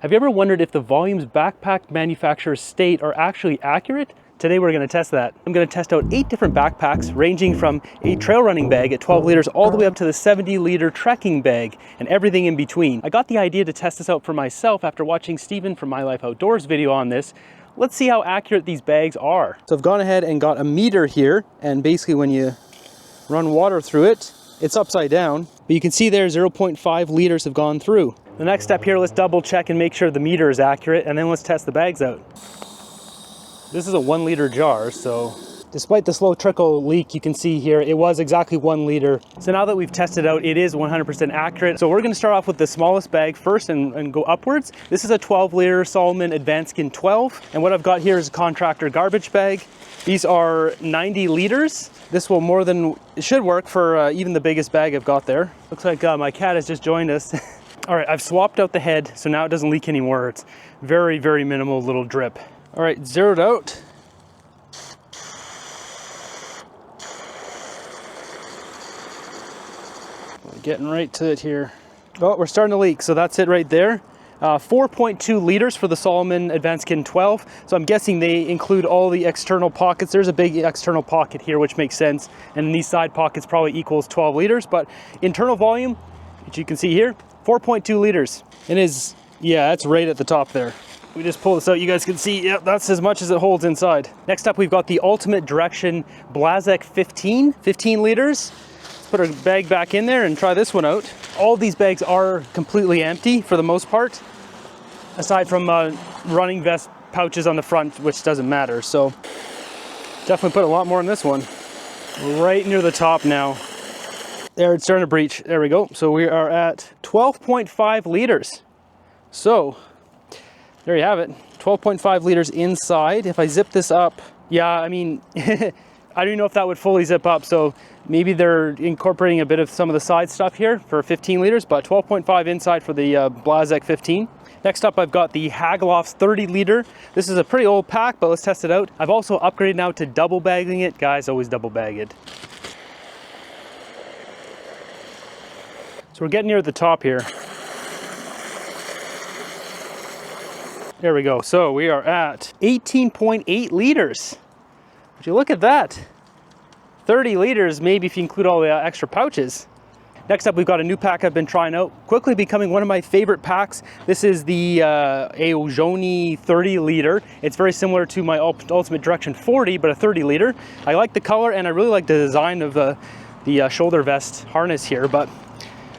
Have you ever wondered if the volumes backpack manufacturers state are actually accurate? Today we're going to test that. I'm going to test out 8 different backpacks ranging from a trail running bag at 12 liters all the way up to the 70-liter trekking bag and everything in between. I got the idea to test this out for myself after watching Steven from My Life Outdoors video on this. Let's see how accurate these bags are. So I've gone ahead and got a meter here, and basically when you run water through it, it's upside down. But you can see there 0.5 liters have gone through. The next step here, let's double check and make sure the meter is accurate, and then let's test the bags out. This is a 1 liter jar, so despite the slow trickle leak you can see here, it was exactly 1 liter. So now that we've tested out, it is 100% accurate. So we're gonna start off with the smallest bag first and go upwards. This is a 12 liter Salomon Advanced Skin 12. And what I've got here is a contractor garbage bag. These are 90 liters. This will more than, it should work for even the biggest bag I've got there. Looks like my cat has just joined us. All right, I've swapped out the head, so now it doesn't leak anymore. It's very, very minimal little drip. All right, zeroed out. We're getting right to it here. Oh, we're starting to leak, so that's it right there. 4.2 liters for the Salomon Advanced Skin 12. So I'm guessing they include all the external pockets. There's a big external pocket here, which makes sense. And these side pockets probably equals 12 liters, but internal volume, which you can see here, 4.2 liters. It is, yeah, that's right at the top there. We just pull this out, you guys can see, yeah, that's as much as it holds inside. Next up, we've got the Ultimate Direction Blazek 15 liters. Let's put our bag back in there and try this one out. All these bags are completely empty for the most part, aside from running vest pouches on the front, which doesn't matter. So definitely put a lot more in this one. Right near the top now. There, it's starting to breach. There we go. So we are at 12.5 liters. So there you have it. 12.5 liters inside. If I zip this up, yeah, I mean, I don't even know if that would fully zip up. So maybe they're incorporating a bit of some of the side stuff here for 15 liters, but 12.5 inside for the Blazek 15. Next up, I've got the Haglofs 30 liter. This is a pretty old pack, but let's test it out. I've also upgraded now to double bagging it. Guys, always double bag it. So we're getting near the top here. There we go. So we are at 18.8 liters. Would you look at that? 30 liters, maybe if you include all the extra pouches. Next up, we've got a new pack I've been trying out, quickly becoming one of my favorite packs. This is the Aojoni 30 liter. It's very similar to my Ultimate Direction 40, but a 30 liter. I like the color and I really like the design of the shoulder vest harness here, but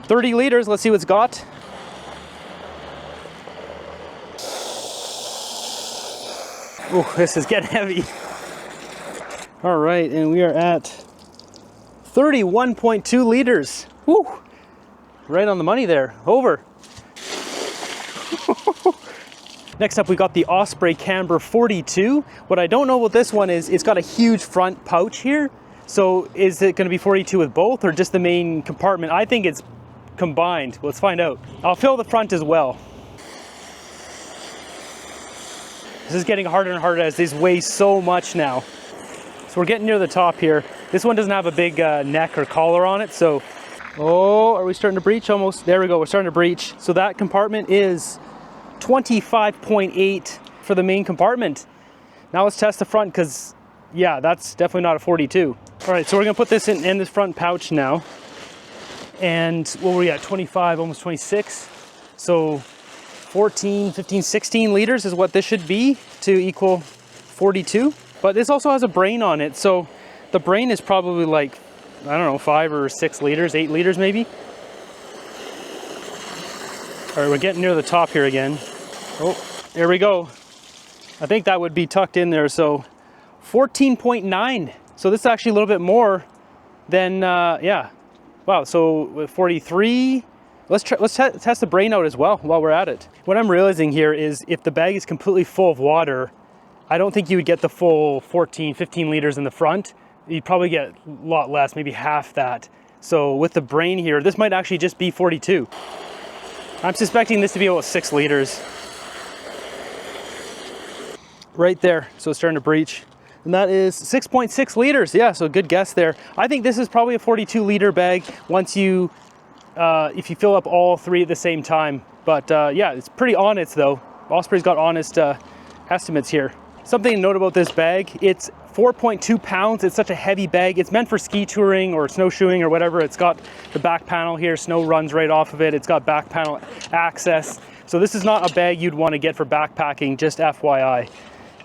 30 liters, let's see what's got. Oh, this is getting heavy. All right, and we are at 31.2 liters. Woo! Right on the money there, over. Next up, we got the Osprey Camber 42. What I don't know about this one is it's got a huge front pouch here. So is it gonna be 42 with both or just the main compartment? I think it's combined. Let's find out. I'll fill the front as well. This is getting harder and harder as these weigh so much now. So we're getting near the top here. This one doesn't have a big neck or collar on it, so, oh, are we starting to breach almost? There we go, we're starting to breach. So that compartment is 25.8 for the main compartment. Now let's test the front because, yeah, that's definitely not a 42. All right, so we're gonna put this in this front pouch now. And what were we at, 25, almost 26. So 14, 15, 16 liters is what this should be to equal 42. But this also has a brain on it. So the brain is probably like, I don't know, 5 or 6 liters, 8 liters maybe. All right, we're getting near the top here again. Oh, there we go. I think that would be tucked in there. So 14.9. So this is actually a little bit more than, yeah. Wow, so 43. Let's test the brain out as well while we're at it. What I'm realizing here is if the bag is completely full of water, I don't think you would get the full 14, 15 liters in the front. You'd probably get a lot less, maybe half that. So with the brain here, this might actually just be 42. I'm suspecting this to be about 6 liters. Right there, so it's starting to breach. And that is 6.6 liters. Yeah, so good guess there. I think this is probably a 42 liter bag once you, if you fill up all 3 at the same time. But yeah, it's pretty honest though. Osprey's got honest estimates here. Something to note about this bag, it's 4.2 pounds. It's such a heavy bag. It's meant for ski touring or snowshoeing or whatever. It's got the back panel here. Snow runs right off of it. It's got back panel access. So this is not a bag you'd want to get for backpacking, just FYI.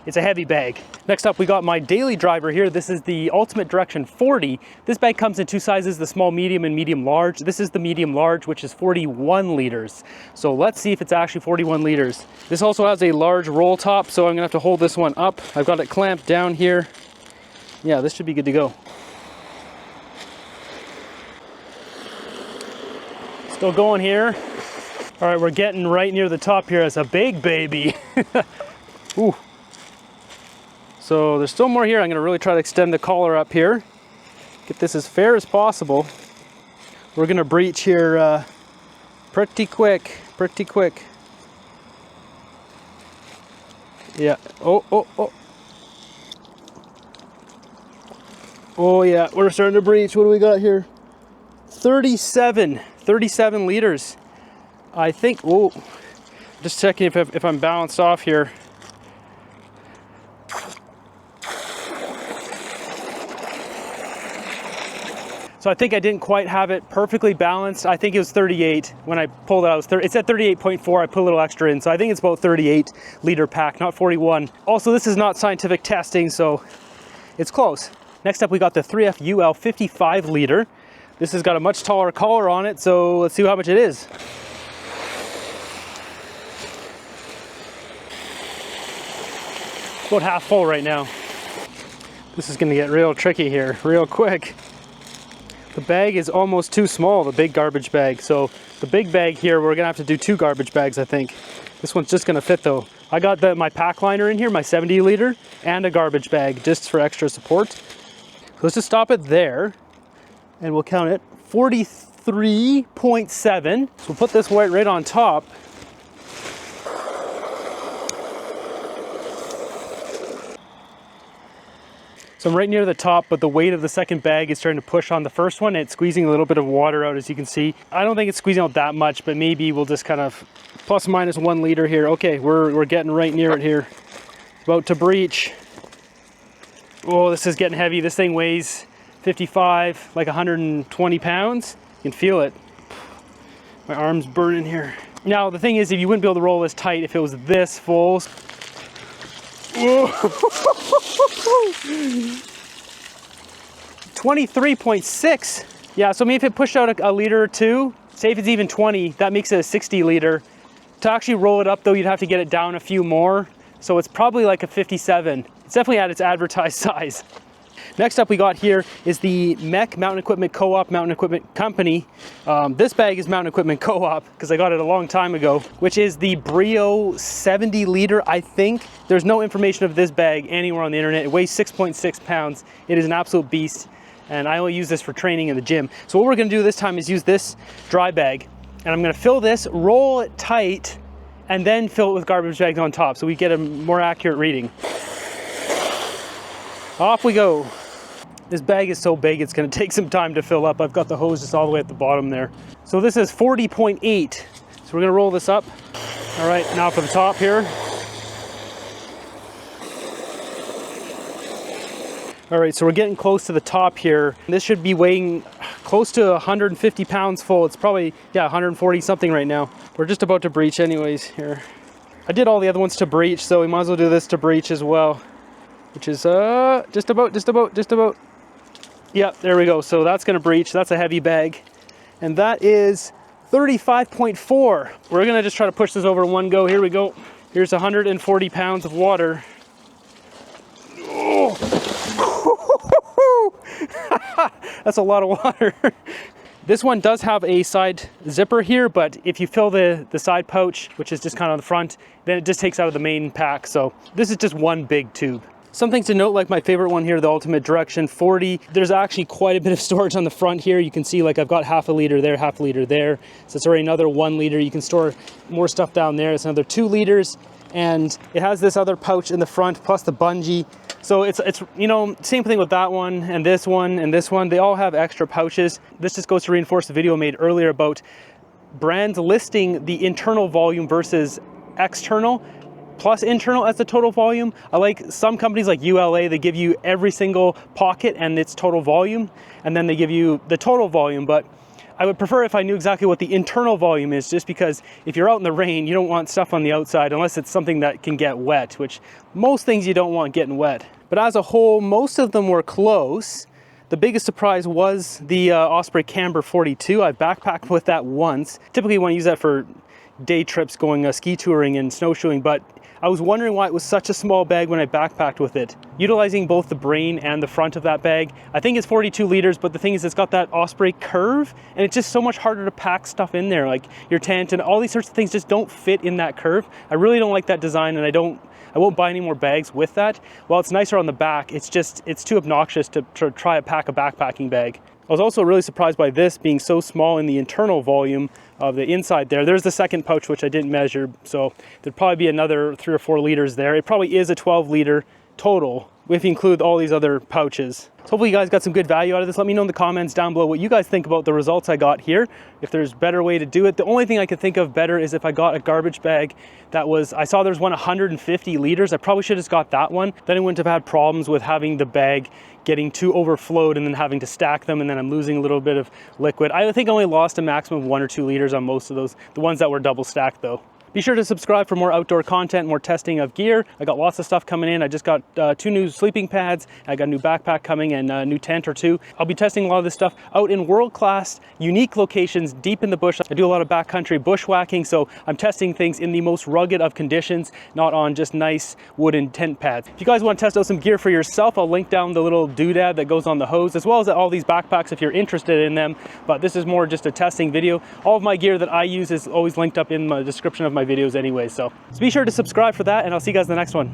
It's a heavy bag. Next up, we got my daily driver here. This is the Ultimate Direction 40. This bag comes in two sizes, the small medium and medium large. This is the medium large, which is 41 liters. So let's see if it's actually 41 liters. This also has a large roll top, so I'm gonna have to hold this one up. I've got it clamped down here. Yeah, this should be good to go. Still going here. All right, we're getting right near the top here. It's a big baby. Ooh. So there's still more here. I'm gonna really try to extend the collar up here. Get this as fair as possible. We're gonna breach here pretty quick, pretty quick. Yeah, oh. Oh yeah, we're starting to breach. What do we got here? 37 liters. I think, oh, just checking if I'm balanced off here. So I think I didn't quite have it perfectly balanced. I think it was 38 when I pulled it out. It's at 38.4, I put a little extra in. So I think it's about 38 liter pack, not 41. Also, this is not scientific testing, so it's close. Next up, we got the 3F UL 55 liter. This has got a much taller collar on it, so let's see how much it is. About half full right now. This is gonna get real tricky here, real quick. The bag is almost too small, the big garbage bag. So the big bag here, we're gonna have to do 2 garbage bags, I think. This one's just gonna fit though. I got my pack liner in here, my 70 liter, and a garbage bag just for extra support. So let's just stop it there, and we'll count it. 43.7. So we'll put this right on top. So I'm right near the top, but the weight of the second bag is starting to push on the first one. It's squeezing a little bit of water out, as you can see. I don't think it's squeezing out that much, but maybe we'll just kind of plus minus 1 liter here. Okay, we're getting right near it here. About to breach. Oh, this is getting heavy. This thing weighs 55, like 120 pounds. You can feel it. My arm's burning here. Now, the thing is, if you wouldn't be able to roll this tight if it was this full. 23.6. Yeah, so maybe if it pushed out a liter or two, say if it's even 20, that makes it a 60 liter. To actually roll it up though, you'd have to get it down a few more. So it's probably like a 57. It's definitely at its advertised size. Next up we got here is the MEC Mountain Equipment Co-op Mountain Equipment Company. This bag is Mountain Equipment Co-op because I got it a long time ago, which is the Brio 70 liter, I think. There's no information of this bag anywhere on the internet. It weighs 6.6 pounds. It is an absolute beast, and I only use this for training in the gym. So what we're gonna do this time is use this dry bag, and I'm gonna fill this, roll it tight, and then fill it with garbage bags on top so we get a more accurate reading. Off we go. This bag is so big, it's gonna take some time to fill up. I've got the hose just all the way at the bottom there. So this is 40.8. So we're gonna roll this up. All right, now for the top here. All right, so we're getting close to the top here. This should be weighing close to 150 pounds full. It's probably, yeah, 140 something right now. We're just about to breach anyways here. I did all the other ones to breach, so we might as well do this to breach as well, which is just about. Yeah, there we go. So that's gonna breach. That's a heavy bag. And that is 35.4. We're gonna just try to push this over in one go. Here we go. Here's 140 pounds of water. Oh. That's a lot of water. This one does have a side zipper here, but if you fill the side pouch, which is just kind of on the front, then it just takes out of the main pack. So this is just one big tube. Something to note, like my favorite one here, the Ultimate Direction 40, there's actually quite a bit of storage on the front here. You can see like I've got half a liter there, half a liter there. So it's already another 1 liter. You can store more stuff down there. It's another 2 liters. And it has this other pouch in the front, plus the bungee. So it's you know, same thing with that one and this one and this one. They all have extra pouches. This just goes to reinforce the video I made earlier about brands listing the internal volume versus external plus internal as the total volume. I like some companies like ULA, they give you every single pocket and its total volume, and then they give you the total volume, but I would prefer if I knew exactly what the internal volume is, just because if you're out in the rain, you don't want stuff on the outside unless it's something that can get wet, which most things you don't want getting wet. But as a whole, most of them were close. The biggest surprise was the Osprey Camber 42. I backpacked with that once. Typically you want to use that for day trips going ski touring and snowshoeing, but I was wondering why it was such a small bag when I backpacked with it. Utilizing both the brain and the front of that bag, I think it's 42 liters, but the thing is it's got that Osprey curve, and it's just so much harder to pack stuff in there, like your tent and all these sorts of things just don't fit in that curve. I really don't like that design, and I won't buy any more bags with that. While it's nicer on the back, it's too obnoxious to try to pack a backpacking bag. I was also really surprised by this being so small in the internal volume of the inside there. There's the second pouch, which I didn't measure, so there'd probably be another 3 or 4 liters there. It probably is a 12 liter total if you include all these other pouches. So hopefully you guys got some good value out of this. Let me know in the comments down below what you guys think about the results I got here, if there's a better way to do it. The only thing I could think of better is if I got a garbage bag that was, I saw there's one 150 liters. I probably should have just got that one. Then I wouldn't have had problems with having the bag getting too overflowed and then having to stack them, and then I'm losing a little bit of liquid. I think I only lost a maximum of 1 or 2 liters on most of those, the ones that were double stacked though. Be sure to subscribe for more outdoor content, more testing of gear. I got lots of stuff coming in. I just got 2 new sleeping pads. I got a new backpack coming and a new tent or 2. I'll be testing a lot of this stuff out in world-class, unique locations deep in the bush. I do a lot of backcountry bushwhacking, so I'm testing things in the most rugged of conditions, not on just nice wooden tent pads. If you guys want to test out some gear for yourself, I'll link down the little doodad that goes on the hose, as well as all these backpacks if you're interested in them. But this is more just a testing video. All of my gear that I use is always linked up in the description of my videos anyway, so be sure to subscribe for that, and I'll see you guys in the next one.